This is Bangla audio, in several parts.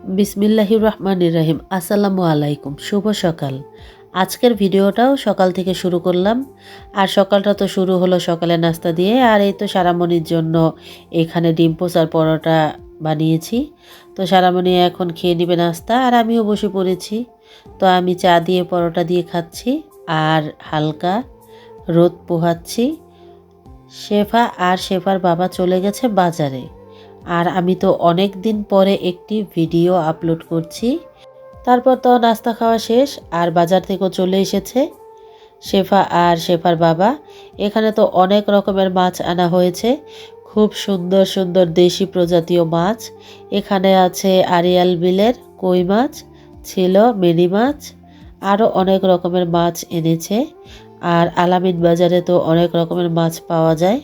বিসমিল্লাহির রহমানির রহিম। আসসালামু আলাইকুম, শুভ সকাল। আজকের ভিডিওটাও সকাল থেকে শুরু করলাম। আর সকালটা তো শুরু হলো সকালে নাস্তা দিয়ে। আর এই তো সারামণির জন্য এখানে ডিম পোচ আর পরোটা বানিয়েছি। তো সারামণি এখন খেয়ে নেবে নাস্তা, আর আমিও বসে পড়েছি। তো আমি চা দিয়ে পরোটা দিয়ে খাচ্ছি আর হালকা রোদ পোহাচ্ছি। শেফা আর শেফার বাবা চলে গেছে বাজারে। আর আমি তো অনেক দিন পরে একটি ভিডিও আপলোড করছি। তারপর তো নাস্তা খাওয়া শেষ, আর বাজার থেকেও চলে এসেছে শেফা আর শেফার বাবা। এখানে তো অনেক রকমের মাছ আনা হয়েছে, খুব সুন্দর সুন্দর দেশি প্রজাতীয় মাছ। এখানে আছে আড়িয়াল বিলের কই মাছ, ছিল মিনি মাছ, আরও অনেক রকমের মাছ এনেছে। আর আলামিন বাজারে তো অনেক রকমের মাছ পাওয়া যায়,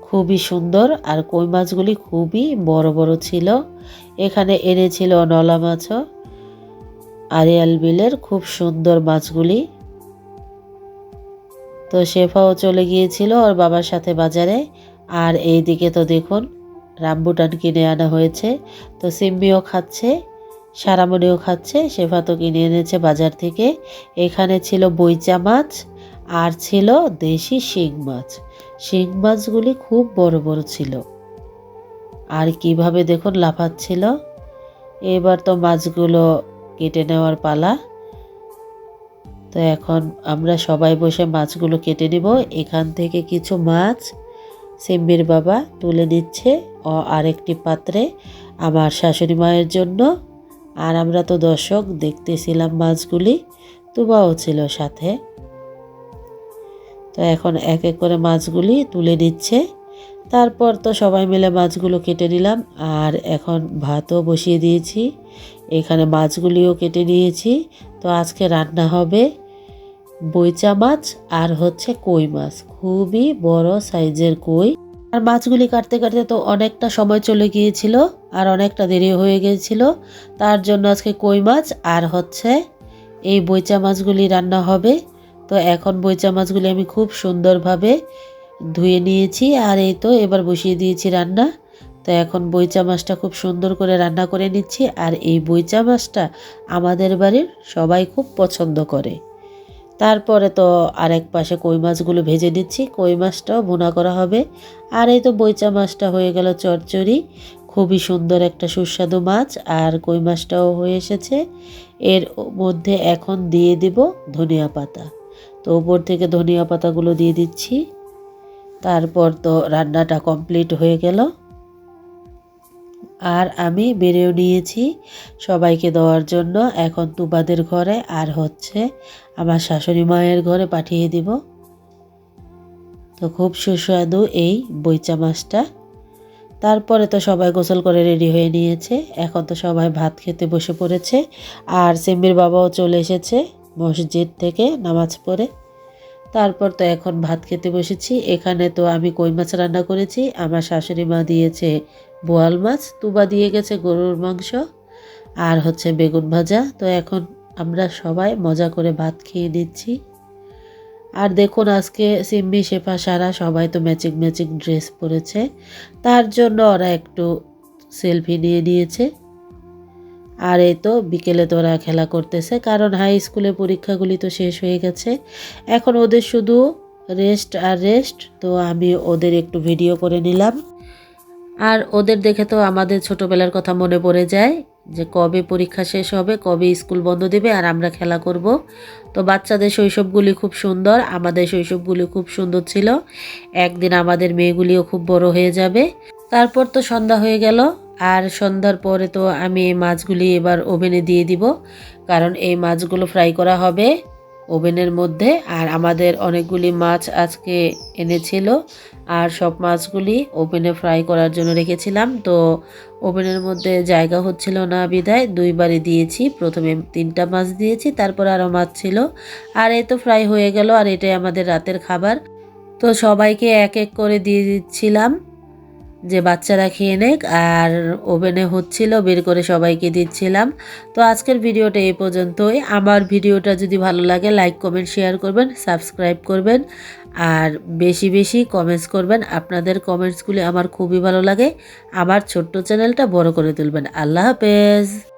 খুবই সুন্দর। আর কই মাছগুলি খুবই বড় বড় ছিল। এখানে এনেছিল নলা মাছও, আড়িয়াল বিলের খুব সুন্দর মাছগুলি। তো শেফাও চলে গিয়েছিল ওর বাবার সাথে বাজারে। আর এই দিকে তো দেখুন রামবুটান কিনে আনা হয়েছে। তো সিম্মিও খাচ্ছে, সারামণিও খাচ্ছে। শেফা তো কিনে এনেছে বাজার থেকে। এখানে ছিল বইচা মাছ আর ছিল দেশি শিং মাছ। শিং মাছগুলি খুব বড় বড় ছিল, আর কিভাবে দেখুন লাফাচ্ছিল। এবার তো মাছগুলো কেটে নেওয়ার পালা। তো এখন আমরা সবাই বসে মাছগুলো কেটে নিব। এখান থেকে কিছু মাছ সিম্মির বাবা তুলে নিচ্ছে আরেকটি পাত্রে আমার শাশুড়ি মায়ের জন্য। আর আমরা তো দর্শক দেখতেছিলাম মাছগুলি, তুবাও ছিল সাথে। তো এখন এক এক করে মাছগুলি তুলে নিচ্ছে। তারপর তো সবাই মিলে মাছগুলো কেটে নিলাম, আর এখন ভাতও বসিয়ে দিয়েছি। এখানে মাছগুলিও কেটে নিয়েছি। তো আজকে রান্না হবে বইচা মাছ আর হচ্ছে কই মাছ, খুবই বড় সাইজের কই। আর মাছগুলি কাটতে কাটতে তো অনেকটা সময় চলে গিয়েছিল, আর অনেকটা দেরি হয়ে গিয়েছিল। তার জন্য আজকে কই মাছ আর হচ্ছে এই বইচা মাছগুলি রান্না হবে। তো এখন বইচা মাছগুলি আমি খুব সুন্দরভাবে ধুয়ে নিয়েছি, আর এই তো এবার বসিয়ে দিয়েছি রান্না। তো এখন বইচা মাছটা খুব সুন্দর করে রান্না করে নিচ্ছি। আর এই বইচা মাছটা আমাদের বাড়ির সবাই খুব পছন্দ করে। তারপরে তো আরেক পাশে কই মাছগুলো ভেজে নিচ্ছি, কই মাছটাও ভুনা করা হবে। আর এই তো বইচা মাছটা হয়ে গেল চচ্চড়ি, খুবই সুন্দর একটা সুস্বাদু মাছ। আর কই মাছটাও হয়ে এসেছে। এর মধ্যে এখন দিয়ে দিব ধনিয়া পাতা। তো উপর থেকে ধনিয়া পাতাগুলো দিয়ে দিচ্ছি। তারপর তো রান্নাটা কমপ্লিট হয়ে গেল। আর আমি বেড়েও নিয়েছি সবাইকে দেওয়ার জন্য। এখন তুবাদের ঘরে আর হচ্ছে আমার শাশুড়ি মায়ের ঘরে পাঠিয়ে দিব। তো খুব সুস্বাদু এই বইচা মাছটা। তারপরে তো সবাই গোসল করে রেডি হয়ে নিয়েছে। এখন তো সবাই ভাত খেতে বসে পড়েছে। আর সিম্মির বাবাও চলে এসেছে মসজিদ থেকে নামাজ পড়ে। তারপর তো এখন ভাত খেতে বসেছি। এখানে তো আমি কই মাছ রান্না করেছি, আমার শাশুড়ি মা দিয়েছে বোয়াল মাছ, তুবা দিয়ে গেছে গরুর মাংস, আর হচ্ছে বেগুন ভাজা। তো এখন আমরা সবাই মজা করে ভাত খেয়ে নিচ্ছি। আর দেখুন আজকে সিম্মি শেফা সারা সবাই তো ম্যাচিং ম্যাচিং ড্রেস পরেছে, তার জন্য ওরা একটু সেলফি নিয়ে নিয়েছে। আর এই তো বিকেলে তো ওরা খেলা করতেছে, কারণ হাই স্কুলে পরীক্ষাগুলি তো শেষ হয়ে গেছে। এখন ওদের শুধু রেস্ট আর রেস্ট। তো আমি ওদের একটু ভিডিও করে নিলাম। আর ওদের দেখে তো আমাদের ছোটবেলার কথা মনে পড়ে যায়, যে কবে পরীক্ষা শেষ হবে, কবে স্কুল বন্ধ দেবে আর আমরা খেলা করব। তো বাচ্চাদের শৈশবগুলি খুব সুন্দর, আমাদের শৈশবগুলি খুব সুন্দর ছিল। একদিন আমাদের মেয়েগুলিও খুব বড় হয়ে যাবে। তারপর তো সন্ধ্যা হয়ে গেল। আর সন্ধ্যার পরে তো আমি এই মাছগুলি এবার ওভেনে দিয়ে দিব, কারণ এই মাছগুলো ফ্রাই করা হবে ওভেনের মধ্যে। আর আমাদের অনেকগুলি মাছ আজকে এনেছিল, আর সব মাছগুলি ওভেনে ফ্রাই করার জন্য রেখেছিলাম। তো ওভেনের মধ্যে জায়গা হচ্ছিল না বিধায় দুইবারে দিয়েছি। প্রথমে 3টা মাছ দিয়েছি, তারপর আরও মাছ ছিল। আর এই তো ফ্রাই হয়ে গেল, আর এটাই আমাদের রাতের খাবার। তো সবাইকে এক এক করে দিয়ে দিচ্ছিলাম, যে বাচ্চারা খেয়ে নেক। আর ওভেনে হচ্ছিল, বের করে সবাইকে দিচ্ছিলাম। তো আজকের ভিডিওটা এই পর্যন্তই। আমার ভিডিওটা যদি ভালো লাগে লাইক কমেন্ট শেয়ার করবেন, সাবস্ক্রাইব করবেন, আর বেশি বেশি কমেন্টস করবেন। আপনাদের কমেন্টসগুলি আমার খুবই ভালো লাগে, আমার ছোট্ট চ্যানেলটা বড় করে তুলবেন। আল্লাহ হাফেজ।